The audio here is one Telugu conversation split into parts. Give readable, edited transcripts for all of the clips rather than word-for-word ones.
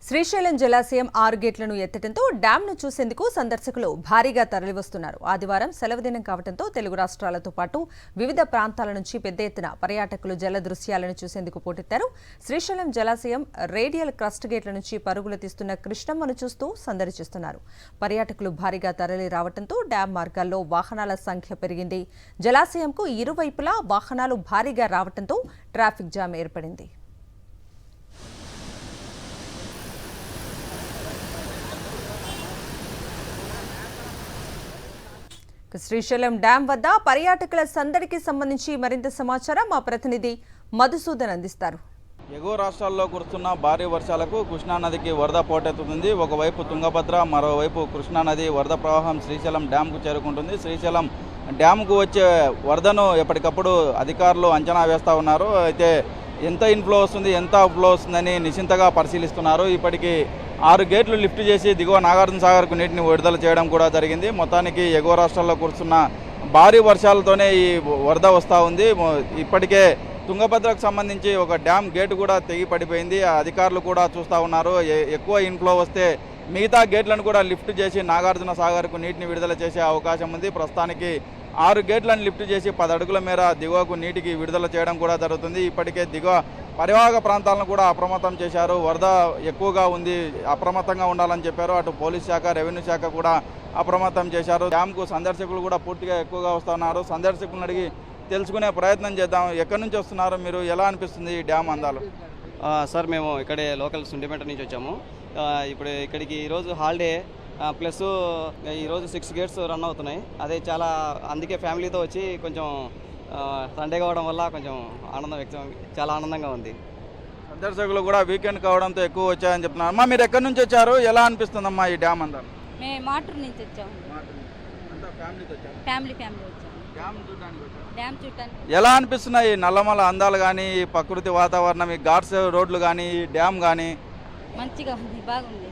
శ్రీశైలం జలాశయం 6 గేట్లను ఎత్తడంతో డ్యాంను చూసేందుకు సందర్శకులు భారీగా తరలివస్తున్నారు. ఆదివారం సెలవు దినం కావడంతో తెలుగు రాష్ట్రాలతో పాటు వివిధ ప్రాంతాల నుంచి పెద్ద ఎత్తున పర్యాటకులు జల దృశ్యాలను చూసేందుకు పోటెత్తారు. శ్రీశైలం జలాశయం రేడియల్ క్రస్ట్ గేట్ల నుంచి పరుగులు తీస్తున్న కృష్ణమ్మను చూస్తూ సందడి చేస్తున్నారు. పర్యాటకులు భారీగా తరలి రావడంతో డ్యాం మార్గాల్లో వాహనాల సంఖ్య పెరిగింది. జలాశయంకు ఇరువైపులా వాహనాలు భారీగా రావడంతో ట్రాఫిక్ జామ్ ఏర్పడింది. శ్రీశైలం డ్యాం వద్ద పర్యాటకుల సందడికి సంబంధించి మరింత సమాచారం మా ప్రతినిధి మధుసూదన్ అందిస్తారు. ఎగువ రాష్ట్రాల్లో కురుస్తున్న భారీ వర్షాలకు కృష్ణానదికి వరద పోటెత్తుతుంది. ఒకవైపు తుంగభద్ర, మరోవైపు కృష్ణానది వరద ప్రవాహం శ్రీశైలం డ్యాంకు చేరుకుంటుంది. శ్రీశైలం డ్యాంకు వచ్చే వరదను ఎప్పటికప్పుడు అధికారులు అంచనా వేస్తూ ఉన్నారు. అయితే ఎంత ఇన్ఫ్లో వస్తుంది, ఎంత అవుట్ఫ్లో వస్తుందని నిశ్చింతగా పరిశీలిస్తున్నారు. ఇప్పటికీ 6 గేట్లు లిఫ్ట్ చేసి దిగువ నాగార్జున సాగర్కు నీటిని విడుదల చేయడం కూడా జరిగింది. మొత్తానికి ఎగువ రాష్ట్రాల్లో కురుస్తున్న భారీ వర్షాలతోనే ఈ వరద వస్తూ ఉంది. ఇప్పటికే తుంగభద్రకు సంబంధించి ఒక డ్యామ్ గేటు కూడా తెగి పడిపోయింది. అధికారులు కూడా చూస్తూ ఉన్నారు. ఎక్కువ ఇన్ఫ్లో వస్తే మిగతా గేట్లను కూడా లిఫ్ట్ చేసి నాగార్జున సాగర్కు నీటిని విడుదల చేసే అవకాశం ఉంది. ప్రస్తుతానికి 6 గేట్లను లిఫ్ట్ చేసి 10 అడుగుల మేర దిగువకు నీటికి విడుదల చేయడం కూడా జరుగుతుంది. ఇప్పటికే దిగువ పరివాహక ప్రాంతాలను కూడా అప్రమత్తం చేశారు. వరద ఎక్కువగా ఉంది, అప్రమత్తంగా ఉండాలని చెప్పారు. అటు పోలీస్ శాఖ, రెవెన్యూ శాఖ కూడా అప్రమత్తం చేశారు. డ్యామ్కు సందర్శకులు కూడా పూర్తిగా ఎక్కువగా వస్తున్నారు. సందర్శకులను అడిగి తెలుసుకునే ప్రయత్నం చేద్దాం. ఎక్కడి నుంచి వస్తున్నారు మీరు? ఎలా అనిపిస్తుంది ఈ డ్యామ్ అందాలు? సార్, మేము ఇక్కడే లోకల్ సుండిపేట నుంచి వచ్చాము. ఇప్పుడు ఇక్కడికి ఈరోజు హాలిడే ప్లస్ ఈరోజు 6 గేట్స్ రన్ అవుతున్నాయి. అదే చాలా, అందుకే ఫ్యామిలీతో వచ్చి కొంచెం సండే కావడం వల్ల కొంచెం చాలా ఆనందంగా ఉంది. సందర్శకులు కూడా వీకెండ్ కావడంతో ఎక్కువ వచ్చాయని చెప్తున్నారు. అమ్మా, మీరు ఎక్కడి నుంచి వచ్చారు? ఎలా అనిపిస్తుందమ్మా ఈ డ్యామ్ అందాలు? మేము మాటూరు నుంచి వచ్చాము. ఫ్యామిలీ వచ్చాము. డ్యామ్ చూడడానికి ఎలా అనిపిస్తున్నాయి నల్లమల అందాలు కానీ, ప్రకృతి వాతావరణం, ఈ ఘాట్స్ రోడ్లు కానీ, ఈ డ్యామ్ కానీ? మంచిగా ఉంది, బాగుంది.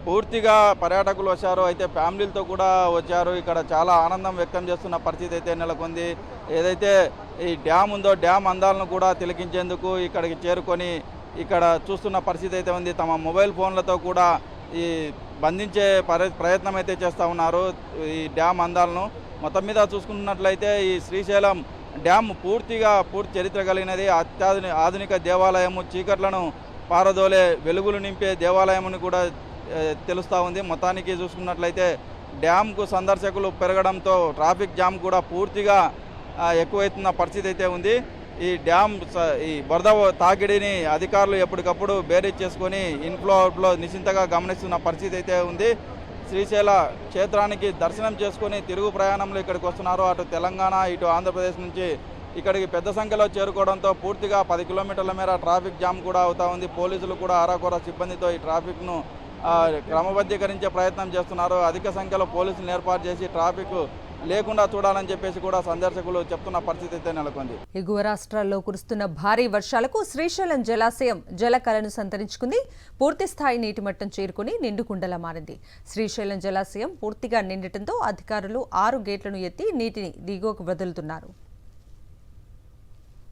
పూర్తిగా పర్యాటకులు వచ్చారు. అయితే ఫ్యామిలీలతో కూడా వచ్చారు. ఇక్కడ చాలా ఆనందం వ్యక్తం చేస్తున్న పరిస్థితి అయితే నెలకొంది. ఏదైతే ఈ డ్యామ్ ఉందో డ్యామ్ అందాలను కూడా తిలకించేందుకు ఇక్కడికి చేరుకొని ఇక్కడ చూస్తున్న పరిస్థితి అయితే ఉంది. తమ మొబైల్ ఫోన్లతో కూడా ఈ బంధించే ప్రయత్నం అయితే చేస్తూ ఉన్నారు ఈ డ్యామ్ అందాలను. మొత్తం మీద చూసుకున్నట్లయితే ఈ శ్రీశైలం డ్యామ్ పూర్తి చరిత్ర కలిగినది. ఆధునిక దేవాలయము, చీకట్లను పారదోలే వెలుగులు నింపే దేవాలయముని కూడా తెలుస్తూ ఉంది. మొత్తానికి చూసుకున్నట్లయితే డ్యామ్కు సందర్శకులు పెరగడంతో ట్రాఫిక్ జామ్ కూడా పూర్తిగా ఎక్కువైతున్న పరిస్థితి అయితే ఉంది. ఈ డ్యామ్ ఈ వరద తాకిడిని అధికారులు ఎప్పటికప్పుడు బేరీజ్ చేసుకొని ఇన్ఫ్లో అవుట్ఫ్లో నిశ్చింతగా గమనిస్తున్న పరిస్థితి అయితే ఉంది. శ్రీశైల క్షేత్రానికి దర్శనం చేసుకొని తిరుగు ప్రయాణంలో ఇక్కడికి వస్తున్నారు. అటు తెలంగాణ, ఇటు ఆంధ్రప్రదేశ్ నుంచి ఇక్కడికి పెద్ద సంఖ్యలో చేరుకోవడంతో పూర్తిగా 10 కిలోమీటర్ల మేర ట్రాఫిక్ జామ్ కూడా అవుతూ ఉంది. పోలీసులు కూడా అరాకొర సిబ్బందితో ఈ ట్రాఫిక్ను క్రమబద్ధీకరించే ప్రయత్నం చేస్తున్నారు. అధిక సంఖ్యలో పోలీసులను ఏర్పాటు చేసి ట్రాఫిక్ లేకుండా చూడాలని చెప్పేసి కూడా సందర్శకులు చెప్తున్న పరిస్థితి అయితే నెలకొంది. ఎగువ రాష్ట్రాల్లో కురుస్తున్న భారీ వర్షాలకు శ్రీశైలం జలాశయం జలకళను సంతరించుకుంది. పూర్తి స్థాయి నీటి మట్టం చేరుకుని నిండుకుండలా మారింది. శ్రీశైలం జలాశయం పూర్తిగా నిండటంతో అధికారులు 6 గేట్లను ఎత్తి నీటిని దిగువకు వదులుతున్నారు.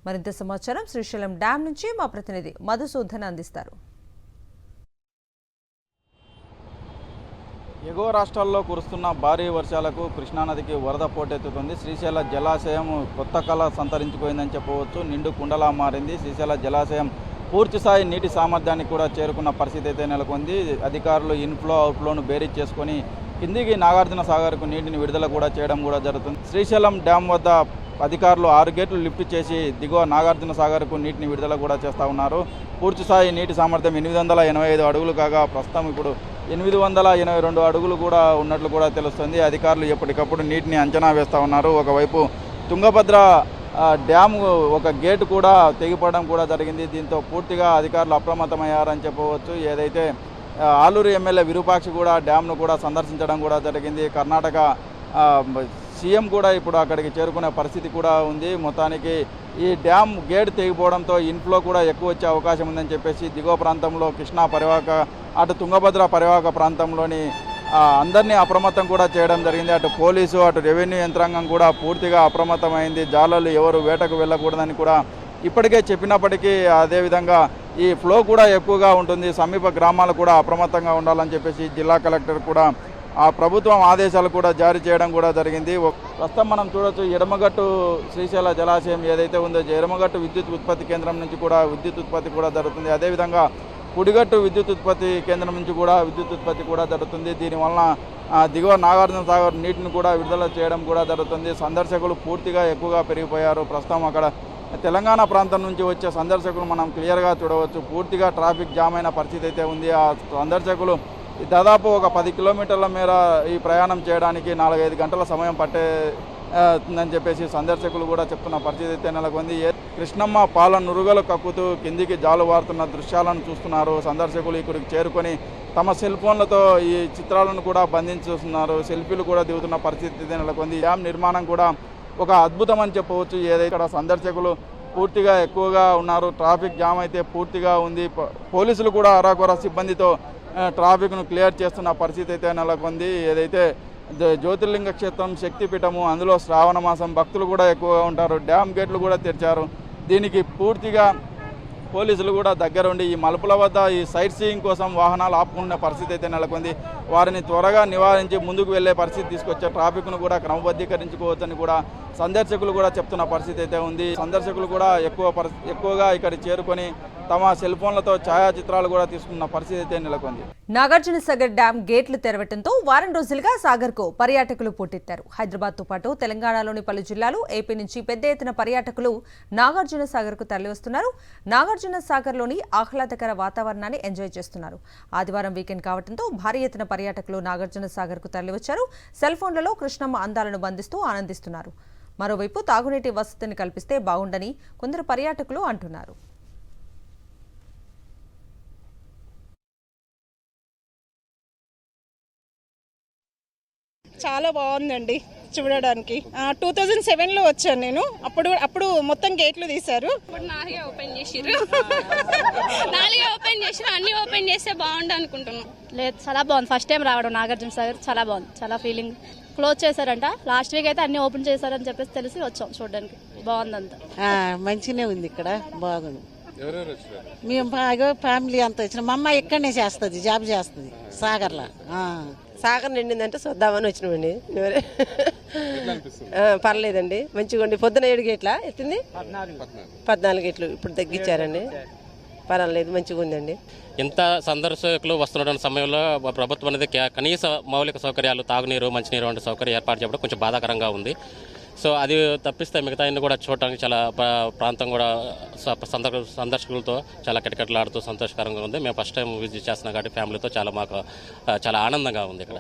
మరింత సమాచారం శ్రీశైలం డ్యాం నుంచి మా ప్రతినిధి మధుసూదన్ అందిస్తారు. ఎగువ రాష్ట్రాల్లో కురుస్తున్న భారీ వర్షాలకు కృష్ణానదికి వరద పోటెత్తుతుంది. శ్రీశైల జలాశయం కొత్త కళ సంతరించుకోయిందని చెప్పవచ్చు. నిండు కుండలా మారింది. శ్రీశైల జలాశయం పూర్తిస్థాయి నీటి సామర్థ్యానికి కూడా చేరుకున్న పరిస్థితి అయితే నెలకొంది. అధికారులు ఇన్ఫ్లో అవుట్ఫ్లోను బేరీజ్ చేసుకొని కిందికి నాగార్జున సాగర్కు నీటిని విడుదల కూడా చేయడం కూడా జరుగుతుంది. శ్రీశైలం డ్యామ్ వద్ద అధికారులు 6 గేట్లు లిఫ్ట్ చేసి దిగువ నాగార్జున సాగర్కు నీటిని విడుదల కూడా చేస్తూ ఉన్నారు. పూర్తిస్థాయి నీటి సామర్థ్యం 885 అడుగులు కాగా ప్రస్తుతం ఇప్పుడు 882 అడుగులు కూడా ఉన్నట్లు కూడా తెలుస్తుంది. అధికారులు ఎప్పటికప్పుడు నీటిని అంచనా వేస్తూ ఉన్నారు. ఒకవైపు తుంగభద్ర డ్యామ్ ఒక గేటు కూడా తెగిపడడం కూడా జరిగింది. దీంతో పూర్తిగా అధికారులు అప్రమత్తమయ్యారని చెప్పవచ్చు. ఏదైతే ఆలూరు ఎమ్మెల్యే విరూపాక్షి కూడా డ్యామ్ను కూడా సందర్శించడం కూడా జరిగింది. కర్ణాటక సీఎం కూడా ఇప్పుడు అక్కడికి చేరుకునే పరిస్థితి కూడా ఉంది. మొత్తానికి ఈ డ్యామ్ గేట్ తెగిపోవడంతో ఇన్ఫ్లో కూడా ఎక్కువ వచ్చే అవకాశం ఉందని చెప్పేసి దిగువ ప్రాంతంలో కృష్ణా పరివాహక, అటు తుంగభద్ర పరివాహక ప్రాంతంలోని అందరినీ అప్రమత్తం కూడా చేయడం జరిగింది. అటు పోలీసు, అటు రెవెన్యూ యంత్రాంగం కూడా పూర్తిగా అప్రమత్తమైంది. జాలర్లు ఎవరు వేటకు వెళ్ళకూడదని కూడా ఇప్పటికే చెప్పినప్పటికీ అదేవిధంగా ఈ ఫ్లో కూడా ఎక్కువగా ఉంటుంది. సమీప గ్రామాలు కూడా అప్రమత్తంగా ఉండాలని చెప్పేసి జిల్లా కలెక్టర్ కూడా ఆ ప్రభుత్వం ఆదేశాలు కూడా జారీ చేయడం కూడా జరిగింది. ప్రస్తుతం మనం చూడొచ్చు ఎడమగట్టు శ్రీశైల జలాశయం ఏదైతే ఉందో ఎడమగట్టు విద్యుత్ ఉత్పత్తి కేంద్రం నుంచి కూడా విద్యుత్ ఉత్పత్తి కూడా జరుగుతుంది. అదేవిధంగా కుడిగట్టు విద్యుత్ ఉత్పత్తి కేంద్రం నుంచి కూడా విద్యుత్ ఉత్పత్తి కూడా జరుగుతుంది. దీనివలన దిగువ నాగార్జున సాగర్ నీటిని కూడా విడుదల చేయడం కూడా జరుగుతుంది. సందర్శకులు పూర్తిగా ఎక్కువగా పెరిగిపోయారు. ప్రస్తుతం అక్కడ తెలంగాణ ప్రాంతం నుంచి వచ్చే సందర్శకులు మనం క్లియర్గా చూడవచ్చు. పూర్తిగా ట్రాఫిక్ జామ్ అయిన పరిస్థితి అయితే ఉంది. ఆ సందర్శకులు దాదాపు ఒక 10 కిలోమీటర్ల మేర ఈ ప్రయాణం చేయడానికి 4-5 గంటల సమయం పట్టేదని చెప్పేసి సందర్శకులు కూడా చెప్తున్న పరిస్థితి అయితే నెలకొంది. కృష్ణమ్మ పాల నురుగలు కక్కుతూ కిందికి జాలువారుతున్న దృశ్యాలను చూస్తున్నారు. సందర్శకులు ఇక్కడికి చేరుకొని తమ సెల్ ఫోన్లతో ఈ చిత్రాలను కూడా బంధించుతున్నారు. సెల్ఫీలు కూడా దిగుతున్న పరిస్థితి అయితే నెలకొంది. డ్యామ్ నిర్మాణం కూడా ఒక అద్భుతం అని చెప్పవచ్చు. ఏదైతే ఇక్కడ సందర్శకులు పూర్తిగా ఎక్కువగా ఉన్నారు. ట్రాఫిక్ జామ్ అయితే పూర్తిగా ఉంది. పోలీసులు కూడా అరాకొర సిబ్బందితో ట్రాఫిక్ను క్లియర్ చేస్తున్న పరిస్థితి అయితే నెలకొంది. ఏదైతే జ్యోతిర్లింగ క్షేత్రం శక్తిపీఠము, అందులో శ్రావణ మాసం భక్తులు కూడా ఎక్కువగా ఉంటారు. డ్యామ్ గేట్లు కూడా తెరిచారు. దీనికి పూర్తిగా పోలీసులు కూడా దగ్గరుండి ఈ మలుపుల వద్ద ఈ సైట్ సీయింగ్ కోసం వాహనాలు ఆపుకున్న పరిస్థితి అయితే నెలకొంది. వారిని త్వరగా నివారించి ముందుకు వెళ్లే పరిస్థితి తీసుకొచ్చే ట్రాఫిక్ను కూడా క్రమబద్ధీకరించుకోవచ్చని కూడా సందర్శకులు కూడా చెప్తున్న పరిస్థితి అయితే ఉంది. సందర్శకులు కూడా ఎక్కువగా ఇక్కడ చేరుకొని తమ సెల్ ఫోన్లతో ఛాయాచిత్రాలు కూడా తీసుకున్న పరిస్థితి అయితే నెలకొంది. నాగార్జున సాగర్ డ్యాం గేట్లు తెరవడంతో వారం రోజులుగా సాగర్కు పర్యాటకులు పోటెత్తారు. హైదరాబాద్తో పాటు తెలంగాణలోని పలు జిల్లాలు, ఏపీ నుంచి పెద్ద ఎత్తున పర్యాటకులు నాగార్జున సాగర్కు తరలివస్తున్నారు. నాగార్జున సాగర్లోని ఆహ్లాదకర వాతావరణాన్ని ఎంజాయ్ చేస్తున్నారు. ఆదివారం వీకెండ్ కావడంతో భారీ ఎత్తున పర్యాటకులు నాగార్జున సాగర్కు తరలివచ్చారు. సెల్ ఫోన్లలో కృష్ణమ్మ అందాలను బంధిస్తూ ఆనందిస్తున్నారు. మరోవైపు తాగునీటి వసతిని కల్పిస్తే బాగుండని కొందరు పర్యాటకులు అంటున్నారు. చాలా బాగుందండి చూడడానికి. 2007లో వచ్చాను నేను. అప్పుడు మొత్తం గేట్లు తీశారు. ఇప్పుడు నాలుగే ఓపెన్ చేసిర్రు. అన్ని ఓపెన్ చేస్తే బాగుండు అనుకుంటున్నాం. లేదు, చాలా బాగుంది. ఫస్ట్ టైం రావడం నాగార్జున సాగర్ చాలా బాగుంది. చాలా ఫీలింగ్. క్లోజ్ చేశారంట, లాస్ట్ వీక్ అయితే అన్ని ఓపెన్ చేశారని చెప్పేసి తెలిసి వచ్చాం చూడడానికి. బాగుందంతా. మంచిగానే ఉంది, ఇక్కడ బాగుంది. మేము బాగా ఫ్యామిలీ అంతా వచ్చినాం. మా అమ్మ ఇక్కడనే చేస్తుంది, జాబ్ చేస్తుంది సాగర్లో. సాగర్ నిండిందంటే చూద్దామని వచ్చినామండి. పర్లేదండి, మంచిగా ఉండి. పొద్దున 7 గేట్ల ఎత్తింది, 14 గేట్లు ఇప్పుడు తగ్గించారండి. పర్వాలేదు, మంచిగా ఉందండి. ఇంత సందర్శకులు వస్తున్న సమయంలో ప్రభుత్వం అనేది కనీస మౌలిక సౌకర్యాలు, తాగునీరు, మంచినీరు వంటి సౌకర్యం ఏర్పాటు చేయడం కొంచెం బాధాకరంగా ఉంది. సో అది తప్పిస్తే మిగతా అన్ని కూడా చూడటానికి చాలా ప్రాంతం కూడా సందర్శకులతో చాలా కిటకిటలాడుతూ సంతోషకరంగా ఉంది. మేము ఫస్ట్ టైం విజిట్ చేస్తున్నాం కాబట్టి ఫ్యామిలీతో మాకు చాలా ఆనందంగా ఉంది ఇక్కడ.